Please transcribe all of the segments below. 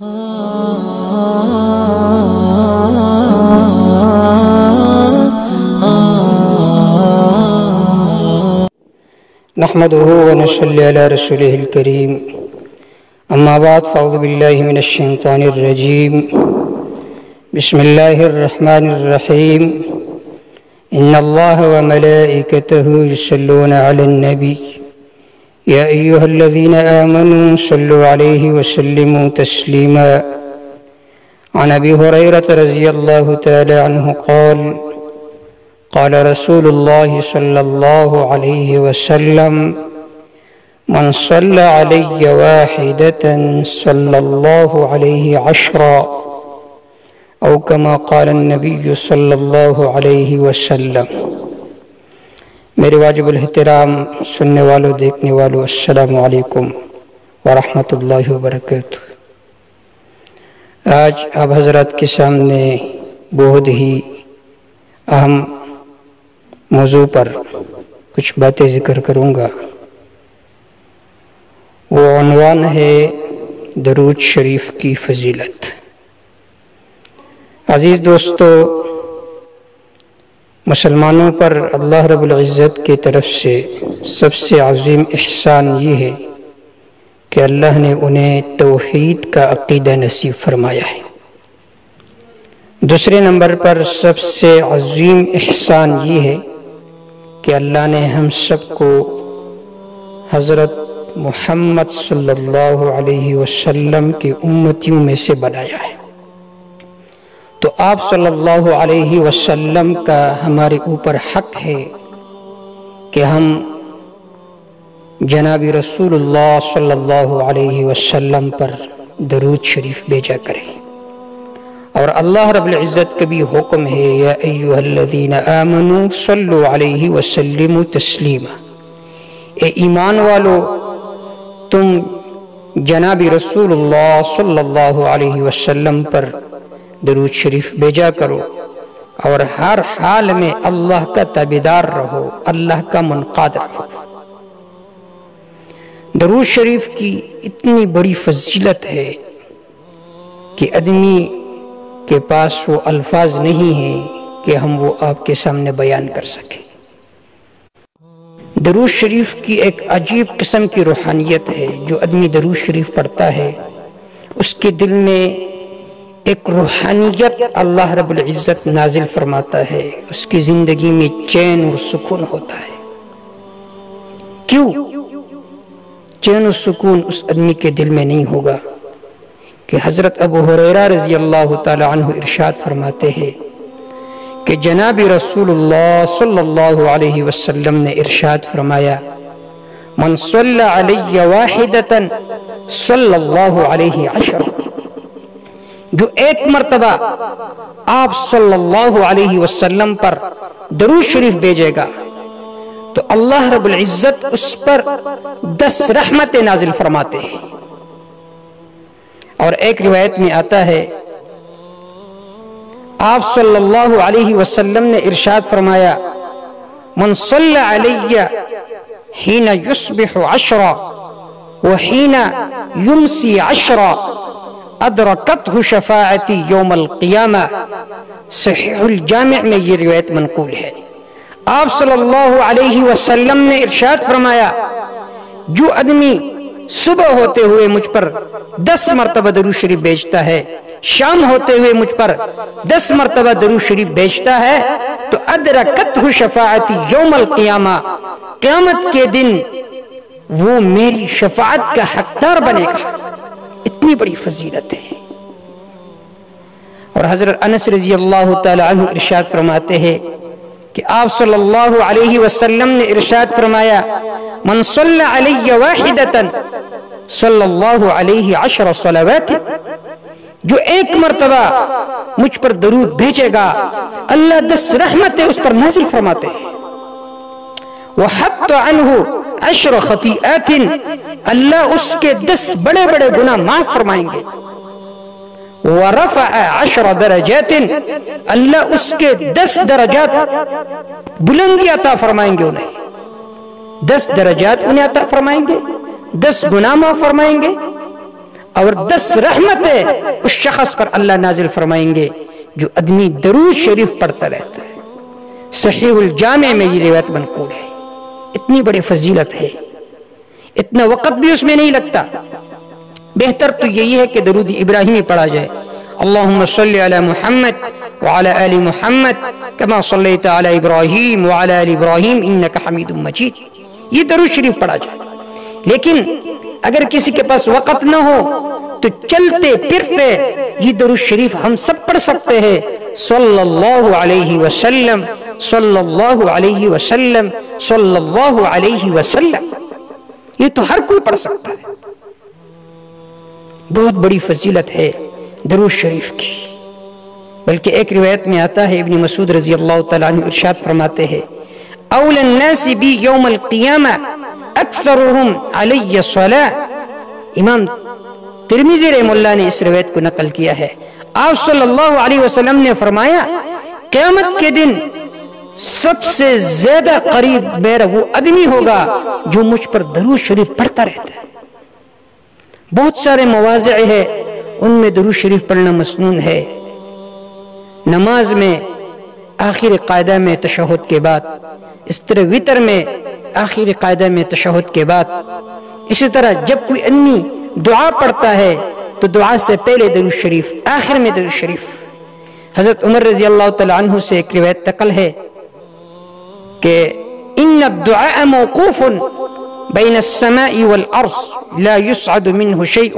نحمده ونصلي على رسوله الكريم اما بعد فاعوذ بالله من الشيطان الرجيم بسم الله الرحمن الرحيم ان الله وملائكته يصلون على النبي يا ايها الذين امنوا صلوا عليه وسلموا تسليما عن ابي هريرة رضي الله تعالى عنه قال قال رسول الله صلى الله عليه وسلم من صلى علي واحدة صلى الله عليه عشرا او كما قال النبي صلى الله عليه وسلم۔ میرے واجب الاحترام سننے والوں دیکھنے والوں السلام علیکم ورحمۃ اللہ وبرکاتہ۔ آج آپ حضرات کے سامنے بہت ہی اہم موضوع پر کچھ باتیں ذکر کروں گا۔ وہ عنوان ہے درود شریف کی فضیلت۔ عزیز دوستو، مسلمانوں پر اللہ رب العزت کی طرف سے سب سے عظیم احسان یہ ہے کہ اللہ نے انہیں توحید کا عقیدہ نصیب فرمایا ہے۔ دوسرے نمبر پر سب سے عظیم احسان یہ ہے کہ اللہ نے ہم سب کو حضرت محمد صلی اللہ علیہ وسلم کی امتیوں میں سے بنایا ہے۔ تو آپ صلی اللہ علیہ وسلم کا ہمارے اوپر حق ہے کہ ہم جناب رسول اللہ صلی اللہ علیہ وسلم پر درود شریف بھیجا کریں۔ اور اللہ رب العزت کا بھی حکم ہے یا ایھا الذین آمنوا صلوا علیہ وسلموا تسلیما، اے ایمان والو تم جناب رسول اللہ صلی اللہ علیہ وسلم پر درود شریف بھیجا کرو اور ہر حال میں اللہ کا تابعدار رہو، اللہ کا منقاد رہو۔ درود شریف کی اتنی بڑی فضیلت ہے کہ آدمی کے پاس وہ الفاظ نہیں ہیں کہ ہم وہ آپ کے سامنے بیان کر سکیں۔ درود شریف کی ایک عجیب قسم کی روحانیت ہے۔ جو آدمی درود شریف پڑھتا ہے اس کے دل میں ایک روحانیت اللہ رب العزت نازل فرماتا ہے، اس کی زندگی میں چین اور سکون ہوتا ہے۔ کیوں چین و سکون اس آدمی کے دل میں نہیں ہوگا؟ کہ حضرت ابو ہریرہ رضی اللہ تعالی عنہ ارشاد فرماتے ہیں کہ جناب رسول اللہ صلی اللہ علیہ وسلم نے ارشاد فرمایا من صلی علی واحدۃ صلی اللہ علیہ عشرا، جو ایک مرتبہ آپ صلی اللہ علیہ وسلم پر درود شریف بھیجے گا تو اللہ رب العزت اس پر 10 رحمتیں نازل فرماتے ہیں۔ اور ایک روایت میں آتا ہے آپ صلی اللہ علیہ وسلم نے ارشاد فرمایا من صلی علی حین یصبح عشرا وحین یمسی عشرا ادرکتہ شفاعتی یوم القیامہ۔ صحیح الجامع میں یہ روایت منقول ہے۔ آپ صلی اللہ علیہ وسلم نے ارشاد فرمایا جو آدمی صبح ہوتے ہوئے مجھ پر 10 مرتبہ درود شریف بھیجتا ہے، شام ہوتے ہوئے مجھ پر 10 مرتبہ درود شریف بھیجتا ہے تو ادرکتہ شفاعتی یوم القیامہ، قیامت کے دن وہ میری شفاعت کا حقدار بنے گا۔ اتنی بڑی فضیلت ہے۔ اور حضرت انس رضی اللہ تعالی عنہ ارشاد فرماتے ہیں کہ آپ صلی اللہ علیہ وسلم نے ارشاد فرمایا من صلی علی واحدۃ صلی اللہ علیہ 10 صلوات، جو ایک مرتبہ مجھ پر درود بھیجے گا اللہ 10 رحمتیں اس پر نازل فرماتے ہیں۔ وحط عنہ 10 خطیئات، اللہ اس کے 10 بڑے بڑے گناہ معاف فرمائیں گے۔ ورفع 10 درجات، اللہ اس کے 10 درجات بلندی عطا فرمائیں گے انہیں، 10 درجات انہیں عطا فرمائیں گے، 10 گناہ معاف فرمائیں گے۔ اور 10 رحمتیں اس شخص پر اللہ نازل فرمائیں گے جو آدمی درود شریف پڑھتا رہتا ہے۔ صحیح الجامع میں یہ روایت منقول ہے۔ اتنی بڑی فضیلت ہے، اتنا وقت بھی اس میں نہیں لگتا۔ بہتر تو یہی ہے کہ درود ابراہیمی پڑھا جائے، اللہم صلی علی محمد وعلی آل محمد کما صلیت علی ابراہیم وعلی آل ابراہیم انک حمید مجید، یہ درود شریف پڑھا جائے۔ لیکن اگر کسی کے پاس وقت نہ ہو تو چلتے پھرتے یہ درود شریف ہم سب پڑھ سکتے ہیں، صلی اللہ علیہ وسلم صلی اللہ علیہ وسلم صلی اللہ علیہ وسلم، یہ تو ہر کوئی پڑھ سکتا ہے۔ بہت بڑی فضیلت ہے درود شریف کی۔ بلکہ ایک روایت میں آتا ہے، ابن مسعود رضی اللہ تعالیٰ عنہ ارشاد فرماتے ہیں، اول الناس بی یوم القیامہ اکثرهم علی الصلاۃ۔ امام ترمذی رحمہ اللہ نے اس روایت کو نقل کیا ہے۔ آپ صلی اللہ علیہ وسلم نے فرمایا قیامت کے دن سب سے زیادہ قریب میرا وہ آدمی ہوگا جو مجھ پر درود شریف پڑھتا رہتا ہے۔ بہت سارے مواضع ہے ان میں درود شریف پڑھنا مسنون ہے۔ نماز میں آخر قاعدہ میں تشہد کے بعد، اس طرح وتر میں آخر قاعدہ میں تشہد کے بعد، اسی طرح جب کوئی آدمی دعا پڑھتا ہے تو دعا سے پہلے درود شریف، آخر میں درود شریف۔ حضرت عمر رضی اللہ تعالیٰ عنہ سے ایک روایت نقل ہے کہ ان الدعاء موقوف بین السماء والارض لا يصعد منه شيء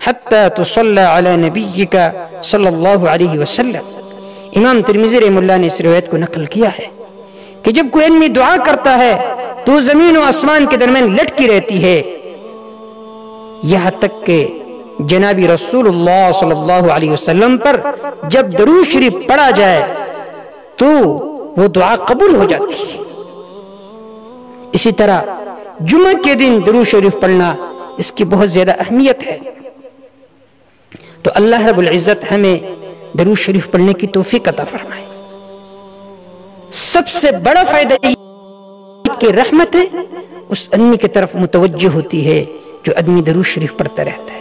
حتى تصلى على نبيك صلی اللہ علیہ وسلم۔ امام ترمذی رحمہ اللہ نے اس روایت کو نقل کیا ہے کہ جب کوئی آدمی دعا کرتا ہے تو زمین و آسمان کے درمیان لٹکی رہتی ہے، یہاں تک کہ جناب رسول اللہ صلی اللہ علیہ وسلم پر جب درود شریف پڑھا جائے تو وہ دعا قبول ہو جاتی ہے۔ اسی طرح جمعہ کے دن درود شریف پڑھنا اس کی بہت زیادہ اہمیت ہے۔ تو اللہ رب العزت ہمیں درود شریف پڑھنے کی توفیق عطا فرمائے۔ سب سے بڑا فائدہ یہ کہ رحمت ہے اس آدمی کی طرف متوجہ ہوتی ہے جو آدمی درود شریف پڑھتا رہتا ہے،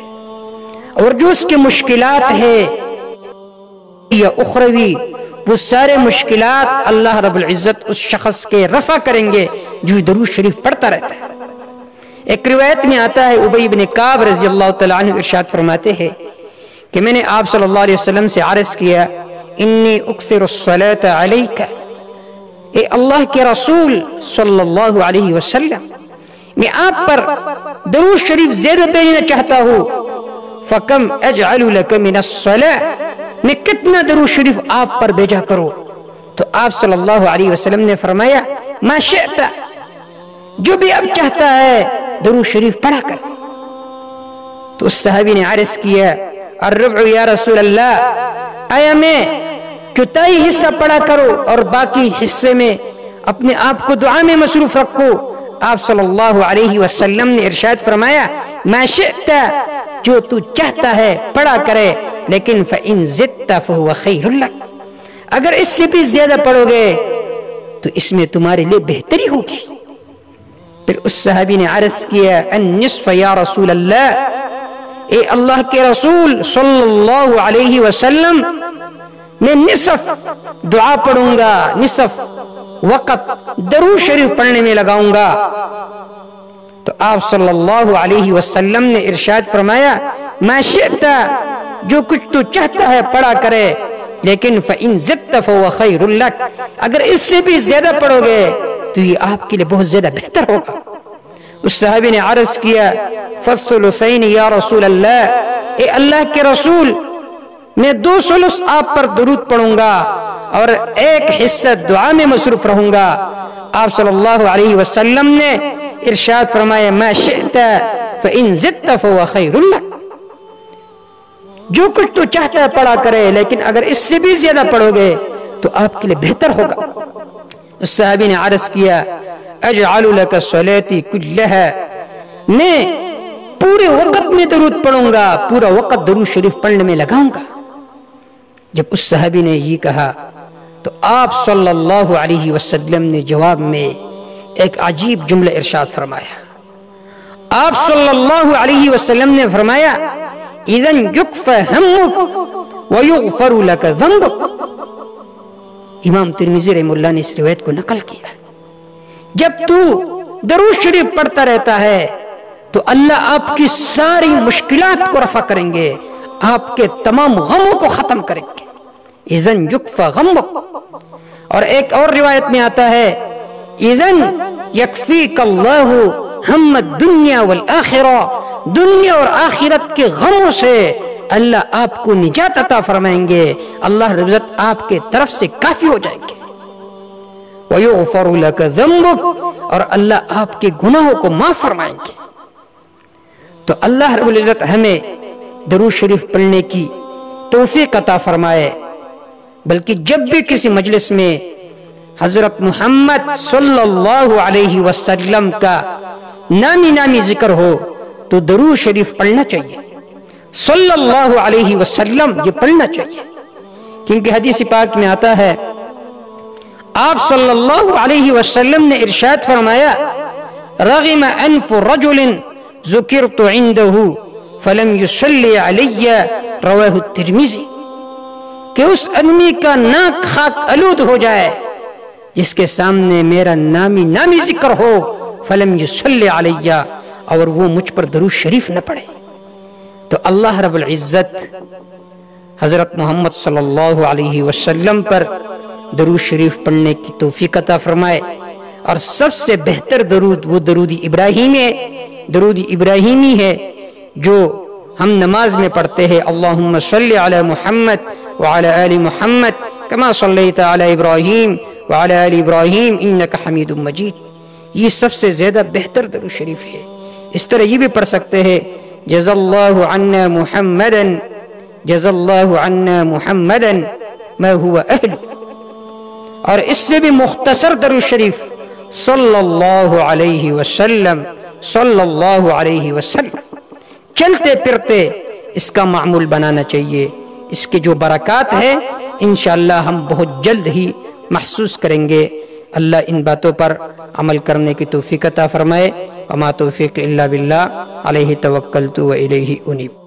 اور جو اس کے مشکلات ہے یا اخروی، وہ سارے مشکلات اللہ رب العزت اس شخص کے رفع کریں گے جو درود شریف پڑھتا رہتا ہے۔ ایک روایت میں آتا ہے، ابی بن کعب رضی اللہ تعالیٰ عنہ ارشاد فرماتے ہیں کہ میں نے آپ صلی اللہ علیہ وسلم سے عرض کیا، انی اکثر الصلاۃ علیک، اے اللہ کے رسول صلی اللہ علیہ وسلم، میں آپ پر درود شریف زیادہ بھیجنا چاہتا ہوں، فکم اجعل لک من الصلاۃ، میں کتنا درود شریف آپ پر بھیجا کروں؟ تو آپ صلی اللہ علیہ وسلم نے فرمایا ما شئت، جو بھی اب چاہتا ہے درود شریف پڑھا کر۔ تو اس صحابی نے عرض کیا الربع یا رسول اللہ، آیا میں چوتھائی حصہ پڑھا کرو اور باقی حصے میں اپنے آپ کو دعا میں مصروف رکھو؟ آپ صلی اللہ علیہ وسلم نے ارشاد فرمایا ما شئت، جو تو چاہتا ہے پڑھا کرے، لیکن فإن زدت فهو خیر لک، اگر اس سے بھی زیادہ پڑھو گے تو اس میں تمہارے لیے بہتری ہوگی۔ پھر اس صحابی نے عرض کیا النصف یا رسول اللہ، اے اللہ کے رسول صلی اللہ علیہ وسلم، میں نصف دعا پڑھوں گا، نصف وقت درود شریف پڑھنے میں لگاؤں گا۔ تو آپ صلی اللہ علیہ وسلم نے ارشاد فرمایا ما شئت، جو کچھ تو چاہتا ہے پڑھا کرے، لیکن فإن زدت فهو خیر لک، اگر اس سے بھی زیادہ پڑھو گے تو یہ آپ کے لیے بہت زیادہ بہتر ہوگا۔ اس صحابی نے عرض کیا فالثلثین یا رسول اللہ، اے اللہ کے رسول، میں 2 ثلث آپ پر درود پڑھوں گا اور 1 حصہ دعا میں مصروف رہوں گا۔ آپ صلی اللہ علیہ وسلم نے ارشاد فرمایا ما شئت فإن زدت فهو خیر لک، جو کچھ تو چاہتا ہے پڑھا کرے، لیکن اگر اس سے بھی زیادہ پڑھو گے تو آپ کے لیے بہتر ہوگا۔ اس صحابی نے عرض کیا اجعل لک صلاتی کلھا، میں پورے وقت میں درود پڑھوں گا، پورا وقت درود شریف پڑھنے میں لگاؤں گا۔ جب اس صحابی نے یہ کہا تو آپ صلی اللہ علیہ وسلم نے جواب میں ایک عجیب جملہ ارشاد فرمایا۔ آپ صلی اللہ علیہ وسلم نے فرمایا اذن یکفی ہمک ویغفر لک ذنبک۔ امام ترمذی رحمہ اللہ نے اس روایت کو نقل کیا ہے۔ جب تو درود شریف پڑھتا رہتا ہے تو اللہ آپ کی ساری مشکلات کو رفع کریں گے، آپ کے تمام غموں کو ختم کریں گے۔ اذن یکفی غمک۔ اور ایک اور روایت میں آتا ہے اذن یکفیک اللہ ہم الدنیا والآخرہ، دنیا اور آخرت کے غموں سے اللہ آپ کو نجات عطا فرمائیں گے، اللہ رب العزت آپ کے طرف سے کافی ہو جائیں گے۔ وَيُغْفَرُ لَكَ ذَنْبُكَ، اور اللہ آپ کے گناہوں کو معاف فرمائیں گے۔ تو اللہ رب العزت ہمیں درود شریف پڑھنے کی توفیق عطا فرمائے، بلکہ جب بھی کسی مجلس میں حضرت محمد صلی اللہ علیہ وسلم کا نامی ذکر ہو تو درود شریف پڑھنا چاہیے، صلی اللہ علیہ وسلم یہ پڑھنا چاہیے، کیونکہ حدیث پاک میں آتا ہے آپ صلی اللہ علیہ وسلم نے ارشاد فرمایا رغم انف رجل ذکرت عنده فلم يصلي علی، رواہ الترمذی، کہ اس آدمی کا ناک خاک آلود ہو جائے جس کے سامنے میرا نامی ذکر ہو، فلم يصلي علی، اور وہ مجھ پر درود شریف نہ پڑھے۔ تو اللہ رب العزت حضرت محمد صلی اللہ علیہ وسلم پر درود شریف پڑھنے کی توفیق عطا فرمائے۔ اور سب سے بہتر درود وہ درود ابراہیمی ہے جو ہم نماز میں پڑھتے ہیں، اللہم صلی علی محمد وعلی آل محمد کما صلیت علی ابراہیم وعلی آل ابراہیم انک حمید مجید۔ یہ سب سے زیادہ بہتر درود شریف ہے۔ اس طرح یہ بھی پڑھ سکتے ہیں جزا اللہ عنا محمدا، جزا اللہ عنا محمدا ما هو اہل۔ اور اس سے بھی مختصر درود شریف صلی اللہ علیہ وسلم، صلی اللہ علیہ وسلم، چلتے پھرتے اس کا معمول بنانا چاہیے۔ اس کے جو برکات ہے انشاءاللہ ہم بہت جلد ہی محسوس کریں گے۔ اللہ ان باتوں پر عمل کرنے کی توفیق عطا فرمائے۔ وما توفیق الا باللہ، علیہ توکلت و الیہ انیب۔